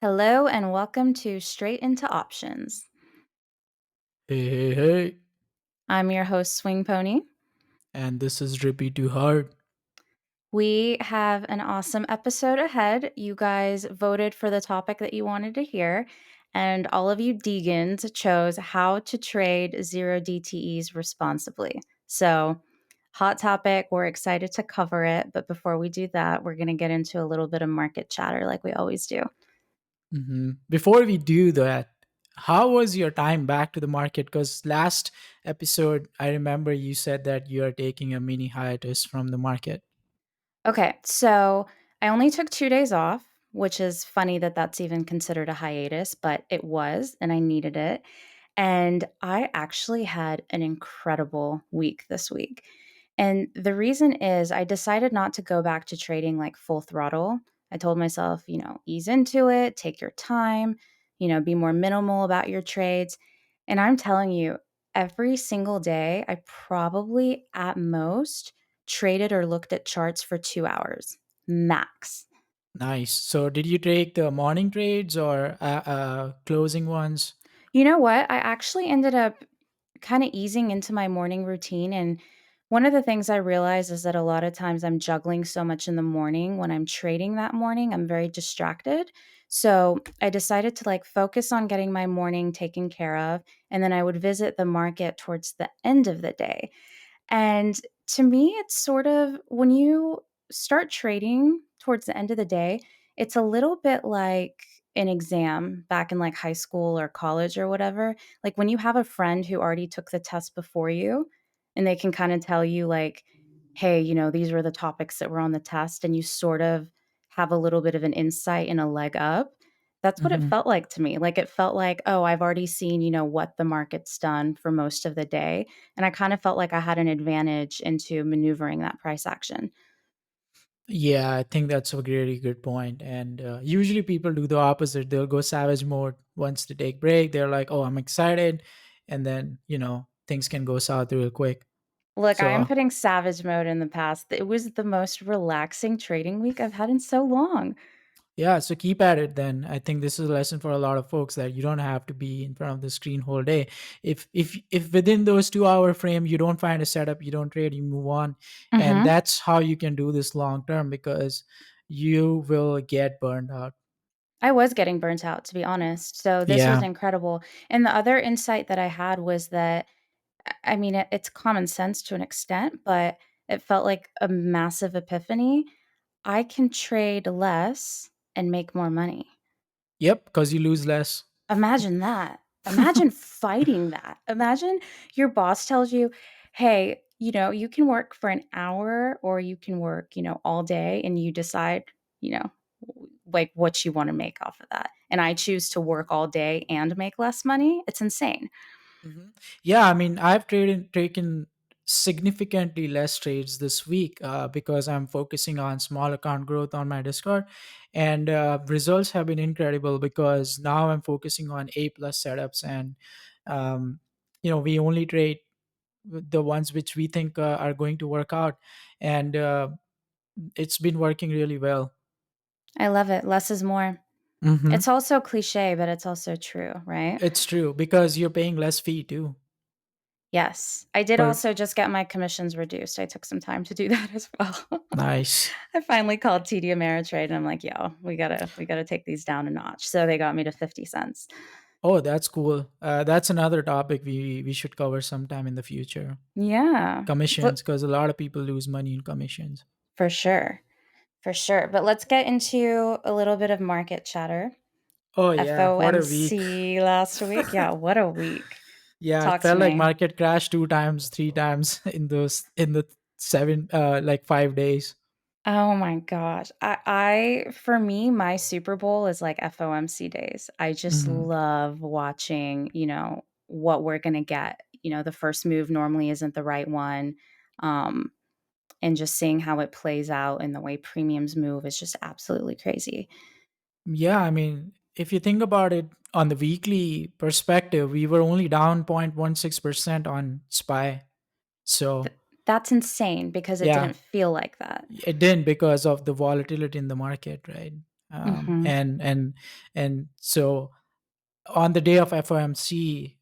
Hello and welcome to Straight into Options. Hey, hey, hey. I'm your host, Swing Pony. And this is Drippy Too Hard. We have an awesome episode ahead. You guys voted for the topic that you wanted to hear, and all of you Degans chose how to trade zero DTEs responsibly. So, hot topic. We're excited to cover it. But before we do that, we're going to get into a little bit of market chatter like we always do. Before we do that, how was your time back to the market? Because last episode, I remember you said that you are taking a mini hiatus from the market. Okay, so I only took 2 days off, which is funny that that's even considered a hiatus, but it was, and I needed it. And I actually had an incredible week this week. And the reason is I decided not to go back to trading like full throttle. I told myself, ease into it, take your time, be more minimal about your trades. And I'm telling you, every single day, I probably at most traded or looked at charts for 2 hours max. Nice. So, did you take the morning trades or closing ones? You know what? I actually ended up kind of easing into my morning routine. And one of the things I realize is that a lot of times I'm juggling so much in the morning when I'm trading that morning, I'm very distracted. So I decided to like focus on getting my morning taken care of. And then I would visit the market towards the end of the day. And to me, it's sort of when you start trading towards the end of the day, it's a little bit like an exam back in like high school or college or whatever. Like when you have a friend who already took the test before you and they can kind of tell you, like, hey, these were the topics that were on the test, and you sort of have a little bit of an insight and a leg up. That's what it hmm felt like to me. Like it felt like, oh, I've already seen, what the market's done for most of the day, and I kind of felt like I had an advantage into maneuvering that price action. Yeah, I think that's a really good point. And usually people do the opposite. They'll go savage mode once they take break. They're like, "Oh, I'm excited," and then things can go south real quick. Look, I am So putting savage mode in the past. It was the most relaxing trading week I've had in so long. yeah, so keep at it then. I think this is a lesson for a lot of folks that you don't have to be in front of the screen whole day. If within those 2 hour frame you don't find a setup, you don't trade, you move on. And Mhm. that's how you can do this long term because you will get burned out. I was getting burnt out, to be honest. So this was Yeah. incredible. And the other insight that I had was that, I mean, it's common sense to an extent, but it felt like a massive epiphany. I can trade less and make more money. Yep, because you lose less. Imagine that. Imagine fighting that. Imagine your boss tells you, "Hey, you can work for an hour or you can work, all day," and you decide, like what you want to make off of that. And I choose to work all day and make less money. It's insane. Yeah, I mean, I've taken significantly less trades this week because I'm focusing on small account growth on my Discord, and results have been incredible because now I'm focusing on A plus setups, and um, we only trade the ones which we think are going to work out, and it's been working really well. I love it. Less is more. hmm It's also cliche, but it's also true, right? It's true because you're paying less fee too. Yes. I did Per also just get my commissions reduced. I took some time to do that as well. nice. I finally called TD Ameritrade and I'm like, yo, we gotta take these down a notch. So they got me to 50 cents. Oh, that's cool. That's another topic we should cover sometime in the future. Yeah. Commissions, But because a lot of people lose money in commissions. for sure. For sure. But let's get into a little bit of market chatter. Oh yeah, what a week! FOMC last week. Yeah, what a week. Yeah, it Talk to felt like me. market crashed 2 times, 3 times in the seven like 5 days. Oh my gosh. For me, my Super Bowl is like FOMC days. I just hmm love watching, what we're going to get. The first move normally isn't the right one. Um, and just seeing how it plays out and the way premiums move is just absolutely crazy. Yeah, I mean, if you think about it on the weekly perspective, we were only down 0.16% on SPY. So That's insane because it yeah, didn't feel like that. it didn't because of the volatility in the market, right? Mhm. And so on the day of FOMC,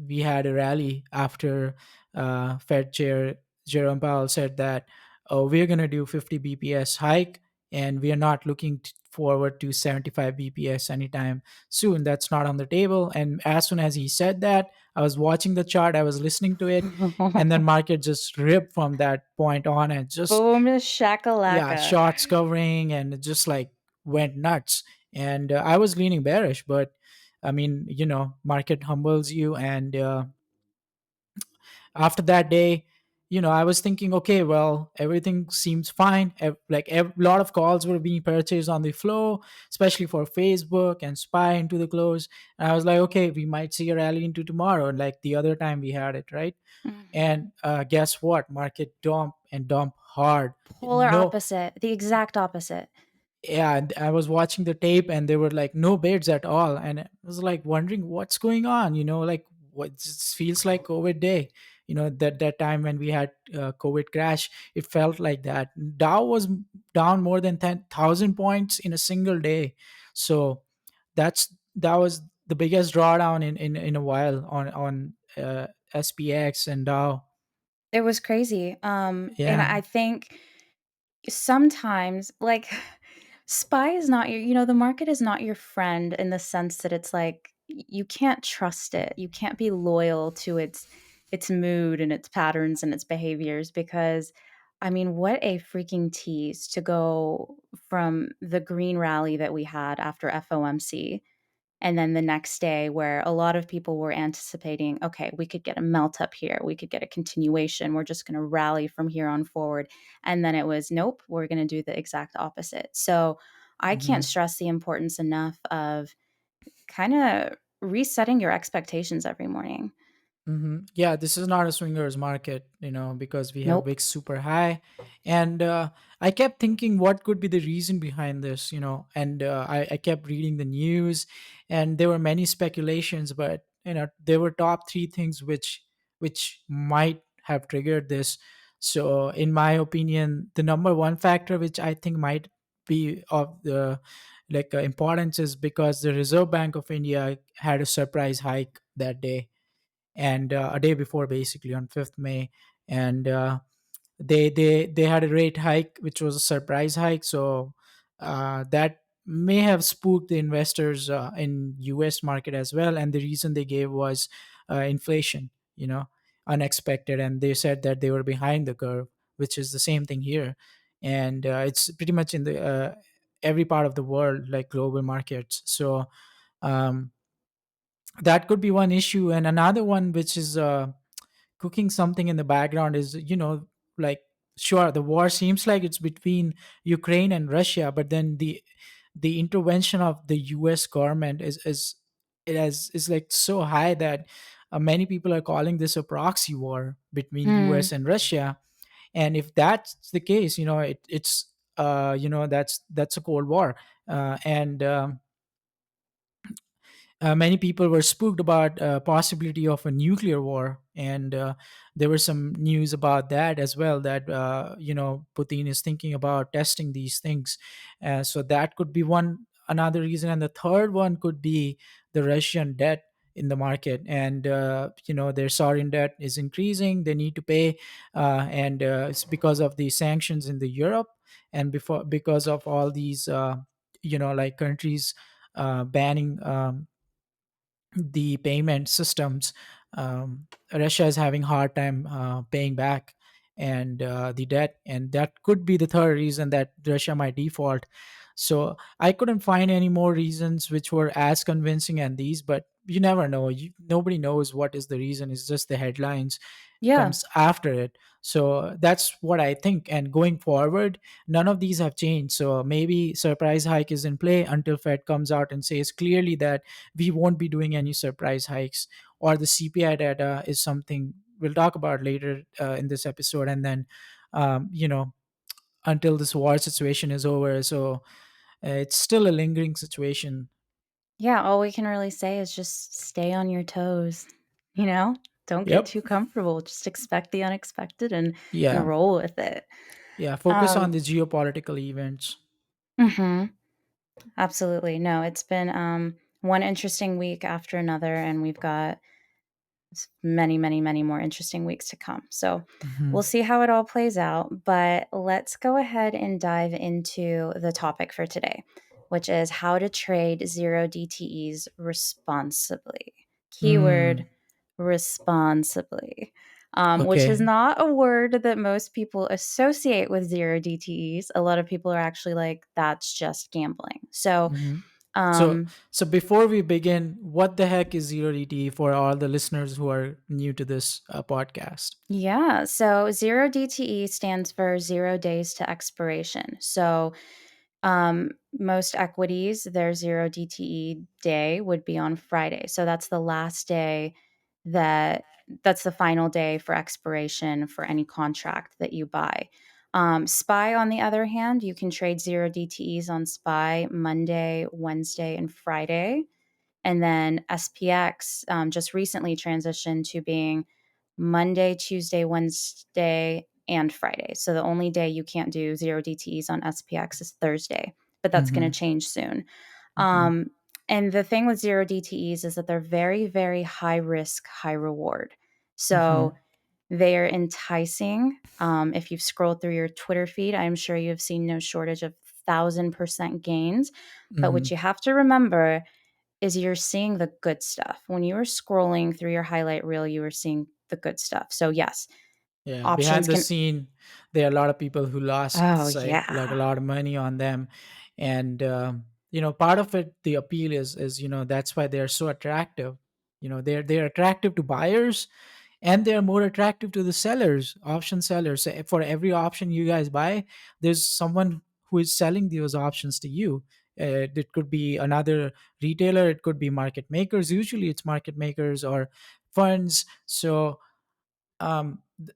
we had a rally after Fed Chair Jerome Powell said that, oh, we're going to do 50 BPS hike, and we are not looking forward to 75 BPS anytime soon. That's not on the table. And as soon as he said that, I was watching the chart, I was listening to it, and then market just ripped from that point on and just, Boom yeah, shakalaka. shorts covering, and it just like went nuts. And I was leaning bearish, but I mean, market humbles you. And after that day, I was thinking, okay, well, everything seems fine. Like a lot of calls were being purchased on the flow, especially for Facebook and SPY into the close. And I was like, okay, we might see a rally into tomorrow, like the other time we had it, right? Mhm. And guess what? Market dump and dump hard. Polar No, opposite, the exact opposite. yeah, and I was watching the tape, and there were like no bids at all, and I was like wondering what's going on, like what just feels like COVID day, that time when we had COVID crash. It felt like that. Dow was down more than 10,000 points in a single day. So that was the biggest drawdown in a while on SPX and Dow. It was crazy, and Yeah. I think sometimes, like, SPY is not the market is not your friend in the sense that it's like you can't trust it. You can't be loyal to its mood and its patterns and its behaviors because I mean, what a freaking tease to go from the green rally that we had after FOMC and then the next day, where a lot of people were anticipating, okay, we could get a melt up here. We could get a continuation. We're just going to rally from here on forward. And then it was, nope, we're going to do the exact opposite. So I can't Mhm. stress the importance enough of kind of resetting your expectations every morning. Yeah, this is not a swingers market, because we have Nope. VIX super high. And I kept thinking, what could be the reason behind this, and I kept reading the news, and there were many speculations, but, there were top three things which might have triggered this. So, in my opinion, the number one factor, which I think might be of the like importance, is because the Reserve Bank of India had a surprise hike that day, and a day before, basically on 5th May. And they had a rate hike which was a surprise hike. So that may have spooked the investors in US market as well. And the reason they gave was inflation, unexpected, and they said that they were behind the curve, which is the same thing here. And it's pretty much in the every part of the world, like global markets. So um, that could be one issue. And another one, which is cooking something in the background, is, like, sure, the war seems like it's between Ukraine and Russia, but then the intervention of the US government is like so high that many people are calling this a proxy war between US Mm. and Russia. And if that's the case, it's that's a cold war. And Many people were spooked about possibility of a nuclear war, and there was some news about that as well, that Putin is thinking about testing these things. So that could be one another reason. And the third one could be the Russian debt in the market. And their sovereign debt is increasing, they need to pay. And It's because of the sanctions in the Europe, and because of all these like countries banning the payment systems. Russia is having hard time paying back and the debt, and that could be the third reason that Russia might default. So I couldn't find any more reasons which were as convincing as these, but you never know. Nobody knows what is the reason. It's just the headlines Yeah. comes after it. So that's what I think. And going forward, none of these have changed. So maybe surprise hike is in play until Fed comes out and says clearly that we won't be doing any surprise hikes, or the CPI data is something we'll talk about later in this episode. And then until this war situation is over. So it's still a lingering situation. Yeah, all we can really say is just stay on your toes, you know? Don't get Yep. too comfortable, just expect the unexpected and Yeah. roll with it. Yeah, focus on Um the geopolitical events. Mhm. Absolutely. No, it's been one interesting week after another, and we've got many, many, many more interesting weeks to come. So we'll Mhm. see how it all plays out. But let's go ahead and dive into the topic for today, which is how to trade zero DTEs responsibly. Keyword Mm, responsibly. Which is okay. not a word that most people associate with zero DTEs. A lot of people are actually like, that's just gambling. So, Mhm. So, um, so before we begin, what the heck is zero DTE for all the listeners who are new to this podcast? yeah. So zero DTE stands for 0 days to expiration. So most equities, their zero DTE day would be on Friday. So that's the last day that that's the final day for expiration for any contract that you buy. SPY, on the other hand, you can trade zero DTEs on SPY Monday, Wednesday, and Friday. And then SPX just recently transitioned to being Monday, Tuesday, Wednesday, and Friday. So the only day you can't do zero DTEs on SPX is Thursday, but that's going Mm-hmm. to change soon. Mm-hmm. Um, and the thing with zero DTEs is that they're very, very high risk, high reward. So Mm-hmm. they are enticing. If you've scrolled through your Twitter feed, I'm sure you have seen no shortage of 1,000% gains. But what Mm-hmm. you have to remember is you're seeing the good stuff. When you are scrolling through your highlight reel, you are seeing the good stuff. So yes, Yeah, behind options the can. scene, there are a lot of people who lost Oh say like a yeah. lot of money on them, and part of it, the appeal is that's why they're so attractive. They're attractive to buyers, and they're more attractive to the sellers, option sellers. So for every option you guys buy, there's someone who is selling those options to you. It could be another retailer, it could be market makers. Usually, it's market makers or funds. So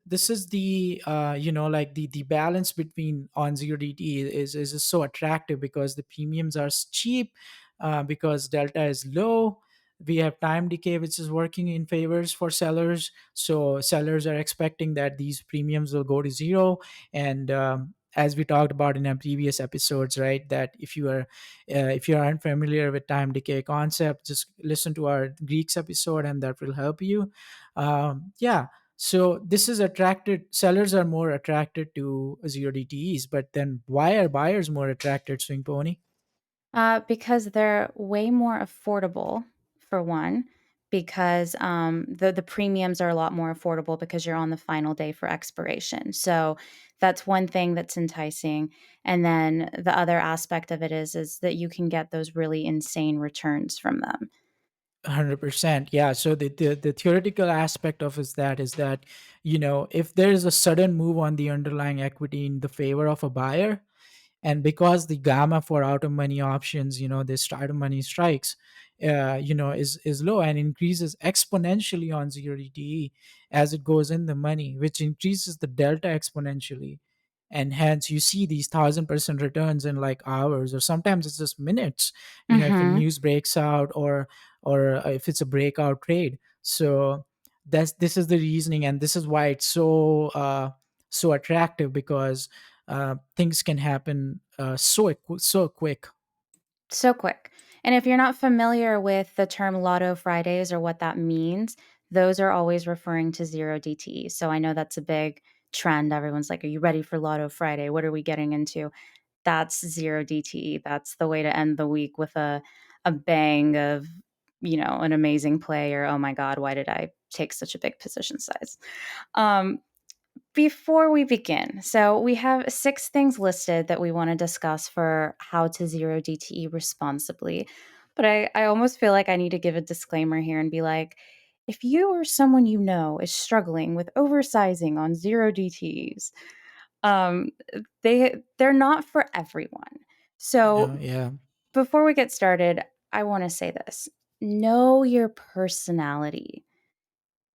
this is the like the balance between on zero dt is so attractive because the premiums are cheap, because delta is low. We have time decay which is working in favors for sellers, so sellers are expecting that these premiums will go to zero. And as we talked about in our previous episodes, right, that if you aren't familiar with time decay concept, just listen to our Greeks episode and that will help you. Yeah, so this is attracted, sellers are more attracted to zero DTEs, but then why are buyers more attracted, Swing Pony? Because they're way more affordable, for one, because the premiums are a lot more affordable because you're on the final day for expiration. So that's one thing that's enticing. And then the other aspect of it is that you can get those really insane returns from them. 100%. Yeah. So the theoretical aspect of is that, if there is a sudden move on the underlying equity in the favor of a buyer, and because the gamma for out of money options, this out of money strikes, is low and increases exponentially on zero DTE as it goes in the money, which increases the delta exponentially. And hence you see these 1,000% returns in like hours, or sometimes it's just minutes, if the Hmm. news breaks out, or if it's a breakout trade. So this is the reasoning, and this is why it's so attractive, because things can happen so quick. So quick. And if you're not familiar with the term Lotto Fridays or what that means, those are always referring to zero DTE. So I know that's a big trend. Everyone's like, are you ready for Lotto Friday? What are we getting into? That's zero DTE. That's the way to end the week with a bang of, an amazing play, or oh my God, why did I take such a big position size? Um, Before we begin, so we have 6 things listed that we want to discuss for how to zero DTE responsibly. But I almost feel like I need to give a disclaimer here and be like, if you or someone you know is struggling with oversizing on zero DTEs, um, they're not for everyone. So Yeah. before we get started, I want to say this: know your personality.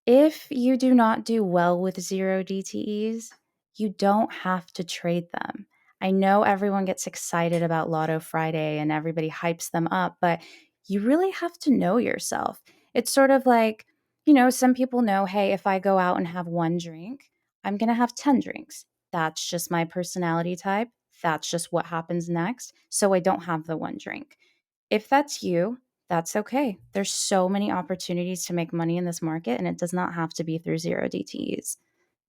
If you do not do well with zero DTEs, you don't have to trade them. I know everyone gets excited about Lotto Friday and everybody hypes them up, but you really have to know yourself. It's sort of like, some people know, hey, if I go out and have one drink, I'm going to have 10 drinks. That's just my personality type. that's just what happens next. So I don't have the one drink. If that's you, that's okay. There's so many opportunities to make money in this market, and it does not have to be through zero DTEs.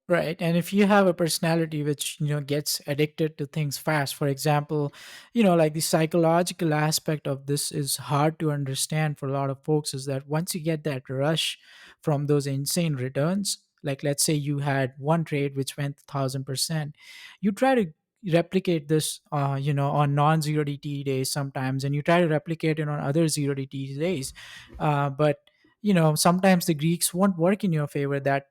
Right. And if you have a personality which, gets addicted to things fast, for example, like the psychological aspect of this is hard to understand for a lot of folks, is that once you get that rush from those insane returns, like let's say you had one trade which went 1,000%, you try to replicate this, on non-zero DTE days sometimes, and you try to replicate it on other zero DTE days. But, sometimes the Greeks won't work in your favor that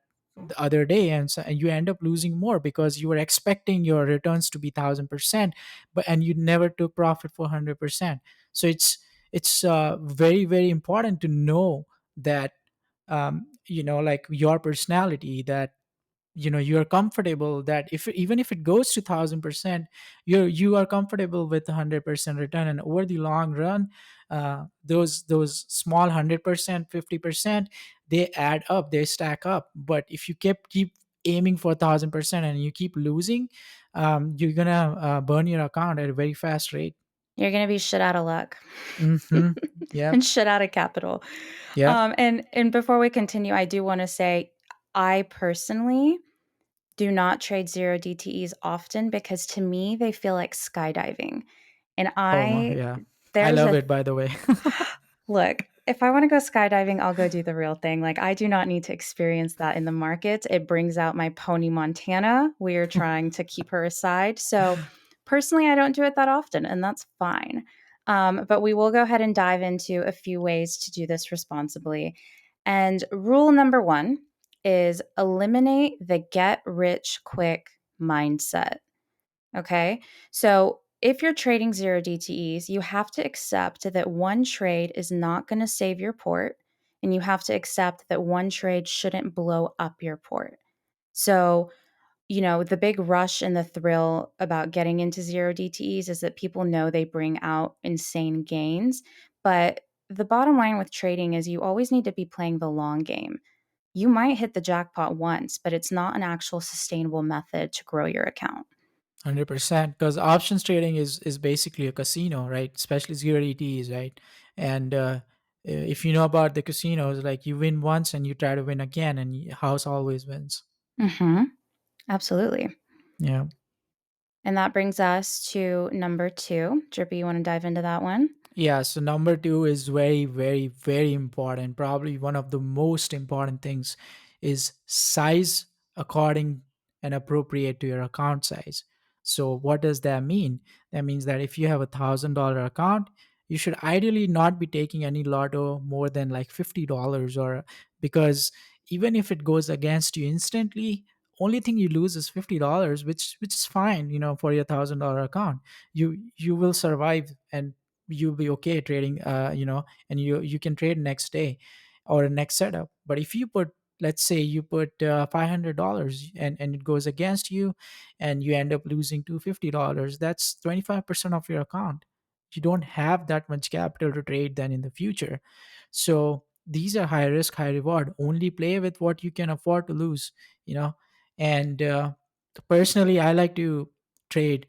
the other day, and you end up losing more because you were expecting your returns to be 1,000%, but and you never took profit for 100%. So it's very, very important to know that, like your personality, that you're comfortable that if even if it goes to 1,000%, you are comfortable with 100% return. And over the long run, those small 100%, 50%, they add up, they stack up. But if you keep aiming for 1,000% and you keep losing, you're gonna burn your account at a very fast rate. You're going to be shit out of luck. Mm-hmm. Yep. And shit out of capital. Yep. And before we continue, I do want to say I personally do not trade zero DTEs often because to me they feel like skydiving. And Oh I yeah, I there's love a it, by the way. look, if I want to go skydiving, I'll go do the real thing. Like, I do not need to experience that in the market. It brings out my pony Montana. We are trying to keep her aside. So, personally, I don't do it that often, and that's fine. But we will go ahead and dive into a few ways to do this responsibly. And rule number one is eliminate the get rich quick mindset. Okay. So if you're trading zero DTEs, you have to accept that one trade is not going to save your port. And you have to accept that one trade shouldn't blow up your port. So, the big rush and the thrill about getting into zero DTEs is that people know they bring out insane gains. But the bottom line with trading is you always need to be playing the long game. You might hit the jackpot once, but it's not an actual sustainable method to grow your account. 100%, because options trading is basically a casino, right? Especially zero ETs, right? And if you know about the casinos, like you win once and you try to win again, and house always wins. Hmm. Absolutely. Yeah. And that brings us to number two. Drippy, you want to dive into that one? Yeah, so number two is very, very, very important. Probably one of the most important things is size according and appropriate to your account size. So, what does that mean? That means that if you have $1,000 account, you should ideally not be taking any lotto more than like $50, or because even if it goes against you instantly, only thing you lose is $50, which is fine, for your $1,000 account. You will survive, and you'll be okay trading, and you can trade next day or next setup. But if you put, let's say you put $500, and it goes against you, and you end up losing $250, that's 25% of your account. You don't have that much capital to trade then in the future. So these are high risk, high reward. Only play with what you can afford to lose, you know and personally, I like to trade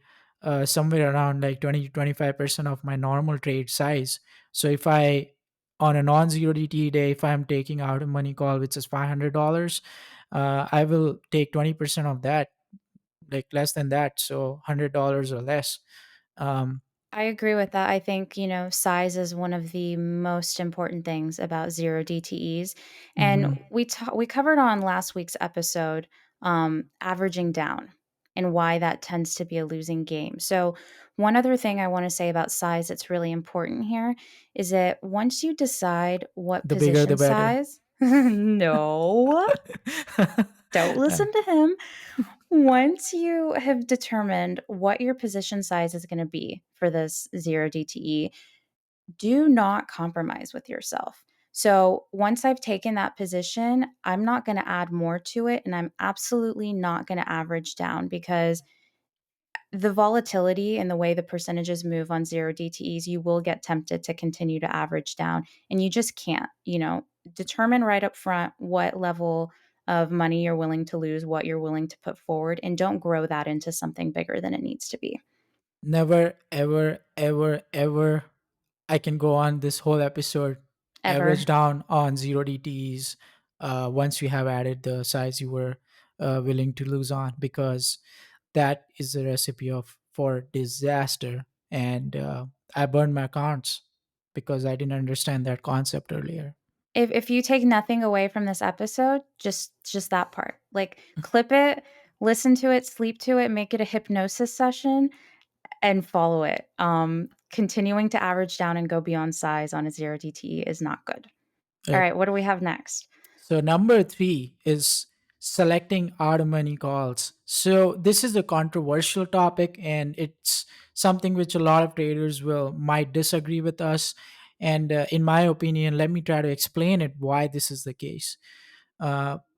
somewhere around like 20 to 25% of my normal trade size. So if I, on a non-zero DTE day, if I'm taking out a money call which is $500, I will take 20% of that, like less than that, so $100 or less. um, I agree with that. I think, size is one of the most important things about zero DTEs. And mhm. we covered on last week's episode averaging down and why that tends to be a losing game. So, one other thing I want to say about size that's really important here is that once you decide what The bigger the position better. size, no, don't listen to him. Once you have determined what your position size is going to be for this zero DTE, do not compromise with yourself. So, once I've taken that position, I'm not going to add more to it, and I'm absolutely not going to average down because the volatility and the way the percentages move on zero DTEs, you will get tempted to continue to average down, and you just can't. Determine right up front what level of money you're willing to lose, what you're willing to put forward, and don't grow that into something bigger than it needs to be. Never, ever, ever, ever. I can go on this whole episode. Average Ever. down on zero DTEs once you have added the size you were willing to lose on, because that is a recipe of for disaster. And I burned my accounts because I didn't understand that concept earlier. If you take nothing away from this episode, just that part. Like clip it, listen to it, sleep to it, make it a hypnosis session and follow it. Continuing to average down and go beyond size on a 0 DTE is not good. All Uh, right, what do we have next? So number three is selecting out of money calls. So this is a controversial topic, and it's something which a lot of traders will might disagree with us. And in my opinion, let me try to explain it why this is the case.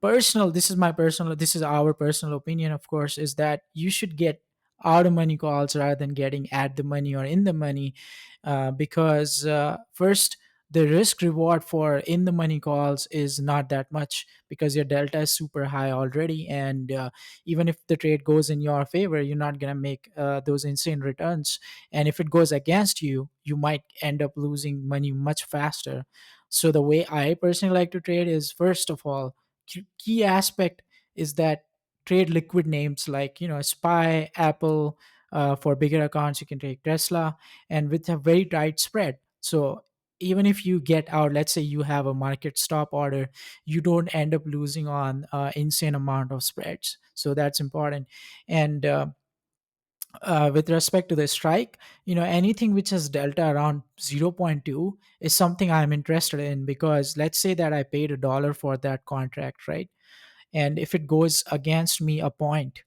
Personal, this is our personal opinion, of course, is that you should get out of money calls rather than getting at the money or in the money, because first, the risk reward for in the money calls is not that much because your delta is super high already, and even if the trade goes in your favor, you're not going to make those insane returns, and if it goes against you, you might end up losing money much faster. So the way I personally like to trade is, first of all, key aspect is that trade liquid names like, SPY, Apple. For bigger accounts, you can take Tesla, and with a very tight spread. So even if you get out, let's say you have a market stop order, you don't end up losing on insane amount of spreads. So that's important. And with respect to the strike, anything which has delta around zero point 0.2 is something I'm interested in, because let's say that I paid $1 for that contract, right? And if it goes against me a point,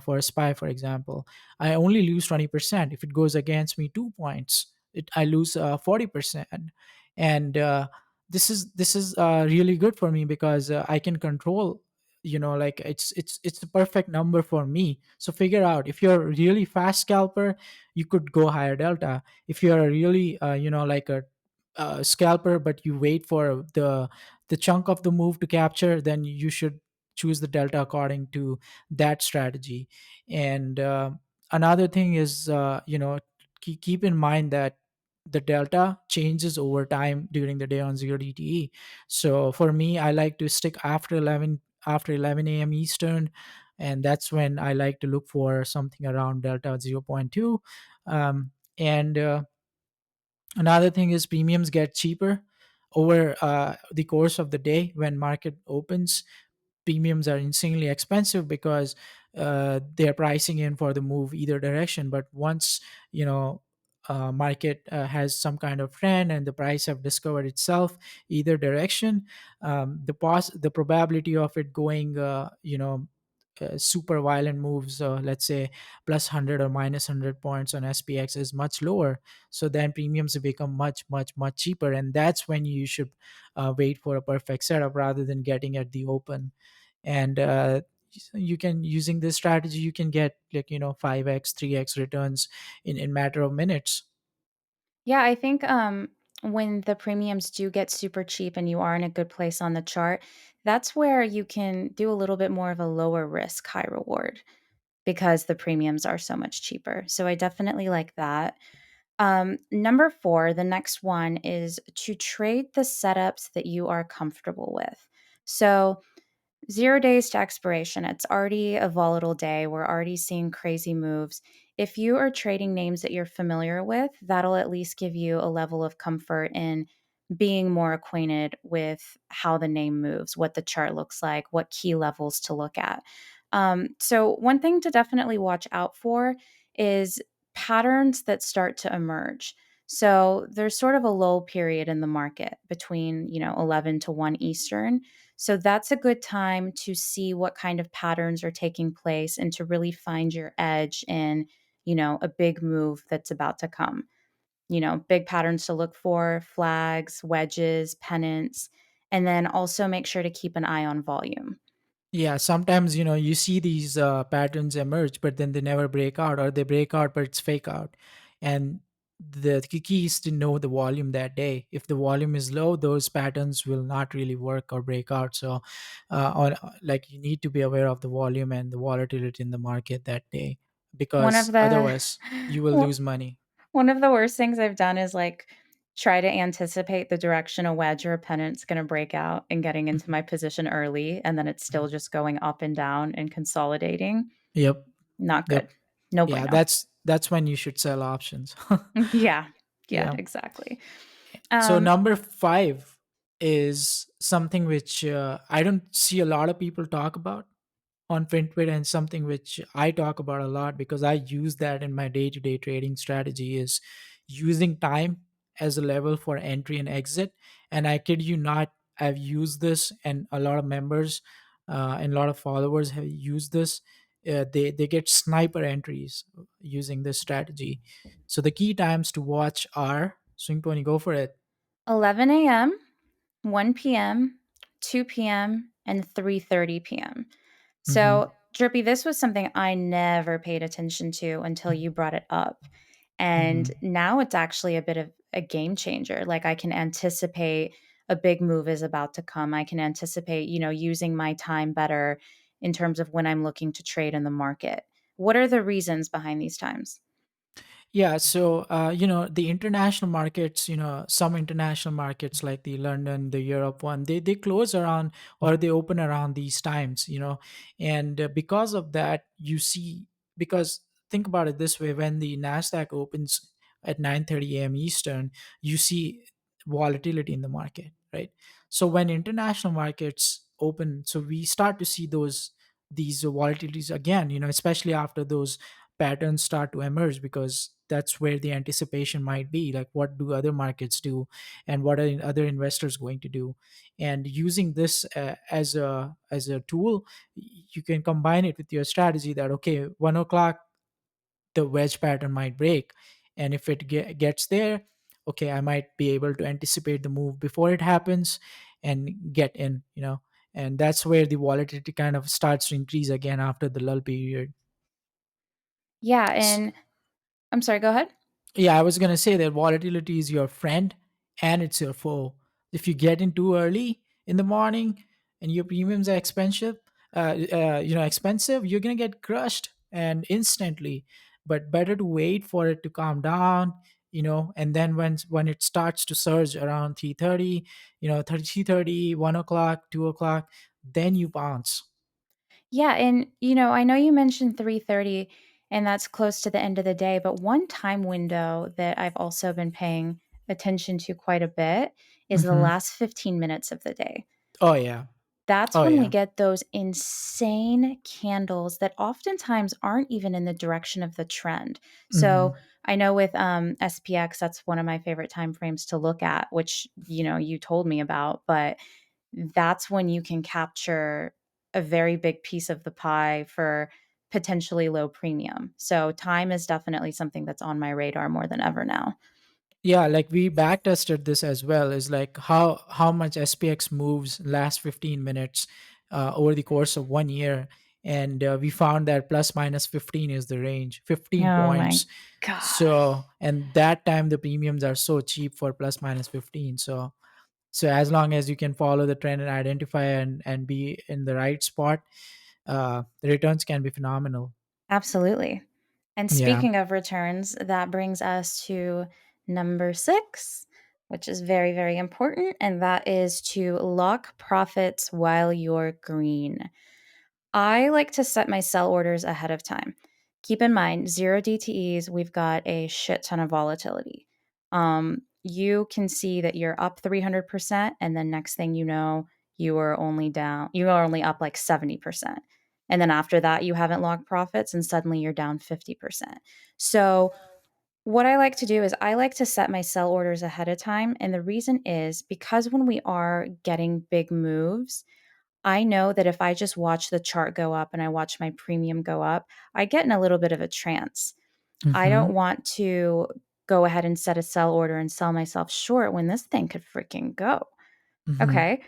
for a SPY, for example, I only lose 20%. If it goes against me 2 points, I lose 40%. And this is really good for me because I can control, like it's the perfect number for me. So figure out, if you're a really fast scalper, you could go higher delta. If you're a really like a scalper, but you wait for the chunk of the move to capture, then you should choose the delta according to that strategy. And another thing is, keep in mind that the delta changes over time during the day on 0 DTE. So for me, I like to stick after 11 a.m. Eastern, and that's when I like to look for something around delta zero point 0.2. And Another thing is, premiums get cheaper over the course of the day. When market opens, premiums are insanely expensive because they're pricing in for the move either direction. But once, market has some kind of trend and the price have discovered itself either direction, the probability of it going super violent moves, let's say plus 100 or minus 100 points on SPX, is much lower. So then premiums become much, much, much cheaper, and that's when you should wait for a perfect setup rather than getting at the open. And you can, using this strategy, you can get, like, 5x 3x returns in matter of minutes. Yeah, I think when the premiums do get super cheap and you are in a good place on the chart, that's where you can do a little bit more of a lower risk, high reward because the premiums are so much cheaper. So I definitely like that. Number four, the next one is to trade the setups that you are comfortable with. So 0 days to expiration. It's already a volatile day. We're already seeing crazy moves. If you are trading names that you're familiar with, that'll at least give you a level of comfort in being more acquainted with how the name moves, what the chart looks like, what key levels to look at. So, one thing to definitely watch out for is patterns that start to emerge. So, there's sort of a lull period in the market between, 11 to 1 Eastern, so that's a good time to see what kind of patterns are taking place and to really find your edge in, a big move that's about to come. Big patterns to look for, flags, wedges, pennants, and then also make sure to keep an eye on volume. Yeah, sometimes, you see these patterns emerge, but then they never break out, or they break out but it's fake out. And the key is to know the volume that day. If the volume is low, those patterns will not really work or break out. So like, you need to be aware of the volume and the volatility in the market that day. One of because the otherwise you will well, lose money. one of the worst things I've done is, like, try to anticipate the direction a wedge or a pennant's gonna break out and getting into Mhm. my position early, and then it's still Mhm. just going up and down and consolidating. Yep. Not good. Yep. No Yeah, bueno. that's when you should sell options. Yeah. Yeah, Yeah. exactly. So Um, number 5 is something which I don't see a lot of people talk about on FinTwit, and something which I talk about a lot because I use that in my day-to-day trading strategy is using time as a level for entry and exit. And I kid you not, I've used this, and a lot of members and a lot of followers have used this. They get sniper entries using this strategy. So the key times to watch are swing pony. Go for it. 11 AM, 1 PM, 2 PM, and 3:30 PM. Hmm. So, Drippy, this was something I never paid attention to until you brought it up. And Hmm. now it's actually a bit of a game changer. Like, I can anticipate a big move is about to come. I can anticipate, using my time better in terms of when I'm looking to trade in the market. What are the reasons behind these times? Yeah, so the international markets, some international markets like the London, the Europe one, they close around, or they open around these times, and because of that, you see, because think about it this way: when the Nasdaq opens at 9:30 a.m. Eastern, you see volatility in the market, right? So when international markets open, so we start to see these volatilities again, especially after those patterns start to emerge, because that's where the anticipation might be, like what do other markets do, and what are other investors going to do. And using this as a tool, you can combine it with your strategy that, okay, 1 o'clock the wedge pattern might break, and if it gets there, okay, I might be able to anticipate the move before it happens and get in, and that's where the volatility kind of starts to increase again after the lull period. Yeah. And I'm sorry, go ahead. Yeah, I was gonna say that volatility is your friend and it's your foe. If you get in too early in the morning and your premiums are expensive, you're gonna get crushed and instantly. But better to wait for it to calm down, and then when it starts to surge around 3:30, 3:30, 1 o'clock, 2 o'clock, then you bounce. Yeah, and I know you mentioned 3:30 and that's close to the end of the day, but one time window that I've also been paying attention to quite a bit is the Hmm. last 15 minutes of the day. Oh yeah, That's oh when we yeah. get those insane candles that oftentimes aren't even in the direction of the trend. So, Hmm. I know with SPX, that's one of my favorite time frames to look at, which you told me about, but that's when you can capture a very big piece of the pie for potentially low premium. So time is definitely something that's on my radar more than ever now. Yeah, like we back tested this as well, is like how much SPX moves last 15 minutes over the course of 1 year, and we found that plus minus 15 is the range, 15 Oh my points. god. So, and that time the premiums are so cheap for plus minus 15. So as long as you can follow the trend and identify and be in the right spot, the returns can be phenomenal. Absolutely. And Yeah. speaking of returns, that brings us to number 6, which is very, very important, and that is to lock profits while you're green. I like to set my sell orders ahead of time. Keep in mind, 0 DTEs, we've got a shit ton of volatility. You can see that you're up 300%, and then next thing you know, you are only up like 70%. And then after that, you haven't logged profits, and suddenly you're down 50%. So, what I like to do is I like to set my sell orders ahead of time. And the reason is because when we are getting big moves, I know that if I just watch the chart go up and I watch my premium go up, I get in a little bit of a trance. I Hmm. don't want to go ahead and set a sell order and sell myself short when this thing could freaking go. Hmm. Okay.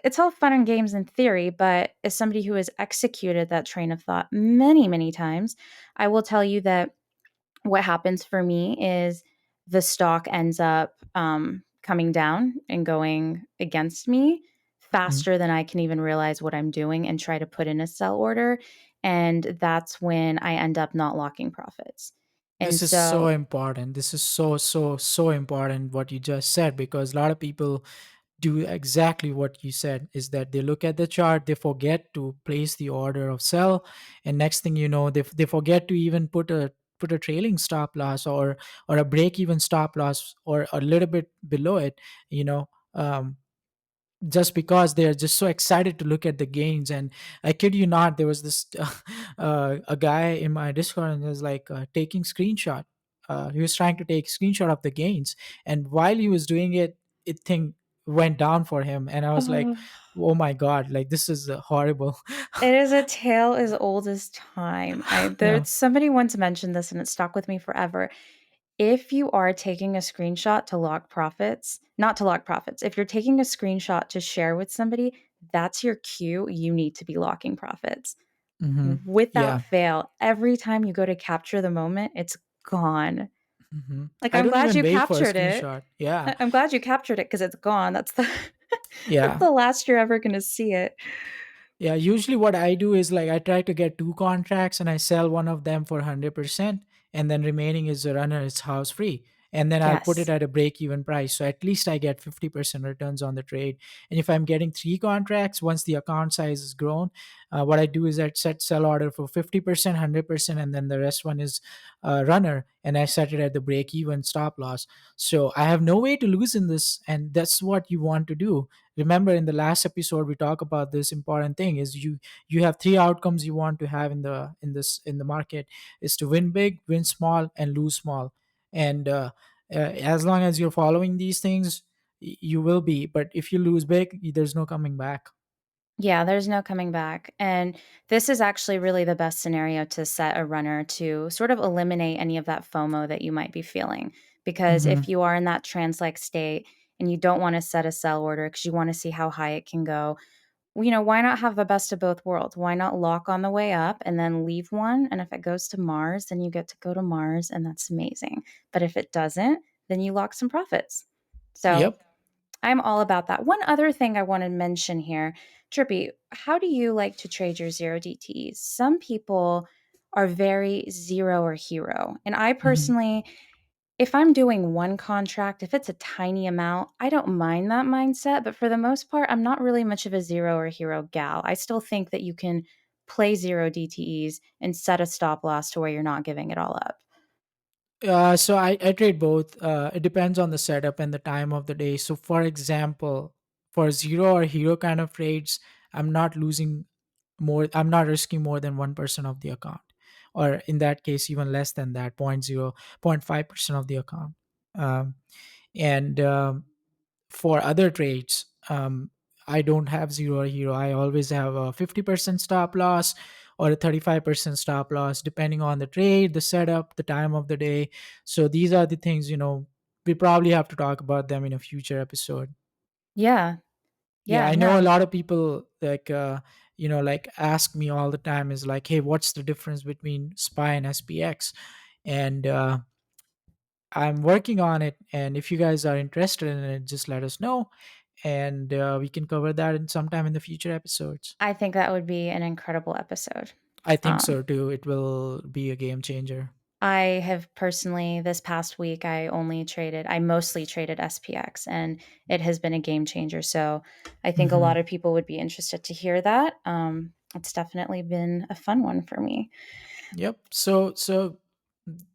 It's all fun and games in theory, but as somebody who has executed that train of thought many, many times, I will tell you that what happens for me is the stock ends up coming down and going against me faster than I can even realize what I'm doing and try to put in a sell order. and that's when I end up not locking profits. And This is so so important. This is so important what you just said, because a lot of people do exactly what you said, is that they look at the chart, they forget to place the order of sell, and next thing you know, they forget to even put a trailing stop loss, or a break even stop loss, or a little bit below it, you know. Just because they're just so excited to look at the gains. And I kid you not, there was this a guy in my Discord, and he was like taking screenshot. He was trying to take screenshot of the gains, and while he was doing it, it thing went down for him, and I was like, oh, oh my god, like this is horrible. it is a tale as old as time. I Yeah. there's somebody once mentioned this and it stuck with me forever. If you are taking a screenshot to log profits, not to log profits, if you're taking a screenshot to share with somebody, that's your cue. You need to be locking profits. Hmm. Without Yeah. fail, every time you go to capture the moment, it's gone. Hmm. Like, I I'm don't glad even you wait for a captured it. screenshot. Yeah. I'm glad you captured it because it's gone. That's the that's Yeah. the last you're ever gonna see it. Yeah, usually what I do is like I try to get two contracts and I sell one of them for 100%, and then remaining is the runner, it's house free. And then I'll put it Yes. at a break even price. So at least I get 50% returns on the trade. And if I'm getting three contracts, once the account size is grown, what I do is I set sell order for 50%, 100%, and then the rest one is runner. And I set it at the break even stop loss. So I have no way to lose in this. And that's what you want to do. Remember, in the last episode we talk about this important thing, is you have three outcomes you want to have in the market, is to win big, win small, and lose small. And as long as you're following these things, you will be. But if you lose big, there's no coming back. Yeah, there's no coming back. And this is actually really the best scenario to set a runner to sort of eliminate any of that FOMO that you might be feeling. Because Hmm. if you are in that trance like state and you don't want to set a sell order because you want to see how high it can go, why not have the best of both worlds? Why not lock on the way up and then leave one? And if it goes to Mars, then you get to go to Mars, and that's amazing. But if it doesn't, then you lock some profits. So Yep. I'm all about that. One other thing I want to mention here, Trippy, how do you like to trade your zero DTEs? Some people are very zero or hero. And I Hmm. personally, if I'm doing one contract, if it's a tiny amount, I don't mind that mindset. But for the most part, I'm not really much of a zero or hero gal. I still think that you can play zero DTEs and set a stop loss to where you're not giving it all up. So I trade both. It depends on the setup and the time of the day. So, for example, for zero or hero kind of trades, I'm not risking more than 1% of the account, or in that case even less than that, 0.5% of the account. Um, and for other trades, I don't have zero or hero. I always have a 50% stop loss or a 35% stop loss, depending on the trade, the setup, the time of the day. So these are the things, we probably have to talk about them in a future episode. Yeah. Yeah, Yeah. I know a No. lot of people like like ask me all the time, is like, hey, what's the difference between SPY and SPX? And I'm working on it, and if you guys are interested in it, just let us know, and we can cover that in sometime in the future episodes. I think that would be an incredible episode. I think Um, so too. It will be a game changer. I have personally, this past week, I mostly traded SPX, and it has been a game changer. So I think a Hmm. lot of people would be interested to hear that. It's definitely been a fun one for me. Yep. So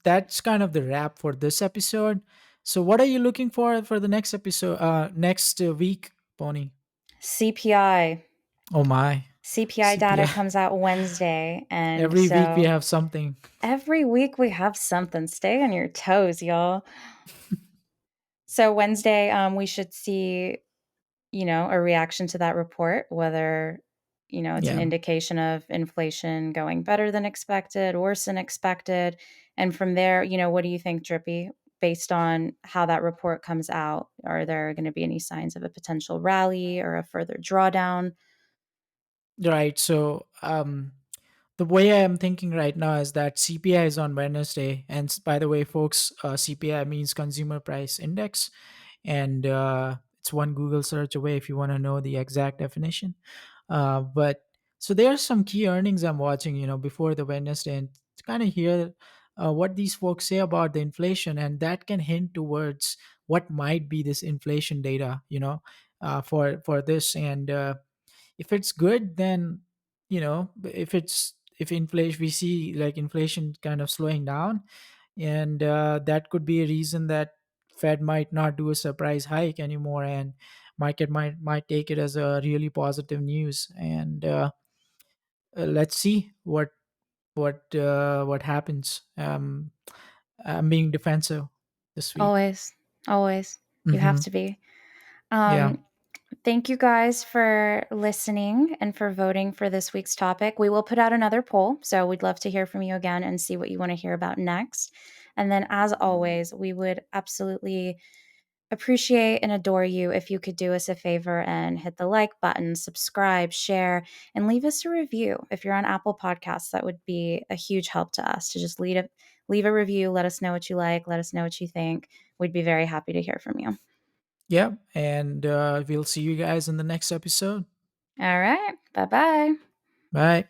that's kind of the wrap for this episode. So what are you looking for the next episode? Next week, Pony. CPI. Oh my, CPI data CPI. comes out Wednesday. And Every week we so have something. every week we have something. Stay on your toes, y'all. So Wednesday, we should see a reaction to that report, whether, it's an Yeah. indication of inflation going better than expected, worse than expected. And from there, what do you think, Drippy? Based on how that report comes out, are there going to be any signs of a potential rally or a further drawdown? Right. So the way I am thinking right now is that CPI is on Wednesday, and by the way, folks, CPI means Consumer Price Index, and it's one Google search away if you want to know the exact definition. But So there are some key earnings I'm watching, before the Wednesday, and to kind of hear what these folks say about the inflation, and that can hint towards what might be this inflation data, for this. And if it's good, then if inflation, we see like inflation kind of slowing down, and that could be a reason that Fed might not do a surprise hike anymore, and market might take it as a really positive news. And let's see what happens. I'm being defensive this week. Always, always. You have Hmm. to be. Yeah. Um, Thank you guys for listening and for voting for this week's topic. We will put out another poll, so we'd love to hear from you again and see what you want to hear about next. And then, as always, we would absolutely appreciate and adore you if you could do us a favor and hit the like button, subscribe, share, and leave us a review. If you're on Apple Podcasts, that would be a huge help to us to just leave a review. Let us know what you like. Let us know what you think. We'd be very happy to hear from you. Yeah, and we'll see you guys in the next episode. All right. Bye bye. Bye.